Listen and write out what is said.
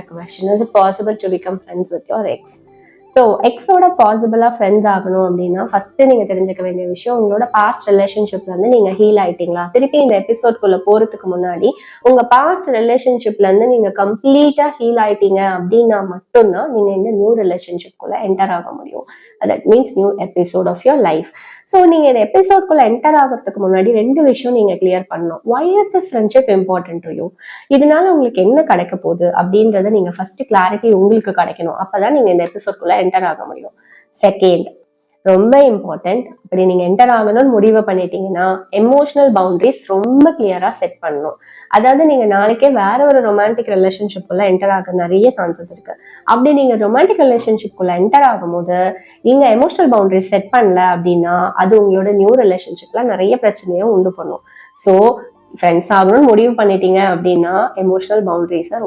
question, is it possible to become friends with your ex? So எக்ஸோட பாசிபிளா friends ஆகணும் அப்படின்னா first நீங்க தெரிஞ்சுக்க வேண்டிய விஷயம், உங்களோட பாஸ்ட் ரிலேஷன்ஷிப்ல இருந்து நீங்க ஹீல் ஆயிட்டீங்களா? திருப்பி இந்த எபிசோட்குள்ள போறதுக்கு முன்னாடி உங்க பாஸ்ட் ரிலேஷன்ஷிப்ல இருந்து நீங்க கம்ப்ளீட்டா ஹீல் ஆயிட்டீங்க அப்படின்னா மட்டும்தான் நீங்க இந்த நியூ ரிலேஷன்ஷிப்குள்ள என்டர் ஆக முடியும். That means new episode of your life. So நீங்க இந்த எபிசோட்குள்ள என்டர் ஆகிறதுக்கு முன்னாடி 2 விஷயம் நீங்க கிளியர் பண்ணணும். why is this friendship important to you? இதனால உங்களுக்கு என்ன கிடைக்க போகுது அப்படின்றத நீங்க ஃபர்ஸ்ட் கிளாரிட்டி உங்களுக்கு கிடைக்கணும். அப்பதான் நீங்க இந்த எபிசோட்குள்ள என்டர் ஆக முடியும். செகண்ட், ரொம்ப இம்பார்ட்டன்ட், அப்படி நீங்க என்டர் ஆகணும்னு முடிவு பண்ணிட்டீங்கன்னா எமோஷனல் பவுண்டரிஸ் ரொம்ப கிளியரா செட் பண்ணணும். அதாவது நீங்க நாளைக்கே வேற ஒரு ரொமான்டிக் ரிலேஷன்ஷிப்குள்ள என்டர் ஆக நிறைய சான்சஸ் இருக்கு. அப்படி நீங்க ரொமான்டிக் ரிலேஷன்ஷிப்குள்ள என்டர் ஆகும் போது நீங்க எமோஷனல் பவுண்டரிஸ் செட் பண்ணல அப்படின்னா அது உங்களோட நியூ ரிலேஷன்ஷிப்ல நிறைய பிரச்சனையை உண்டு பண்ணும். ஸோ ஃப்ரெண்ட்ஸ் ஆகணும்னு முடிவு பண்ணிட்டீங்க அப்படின்னா எமோஷனல் பவுண்டரிஸை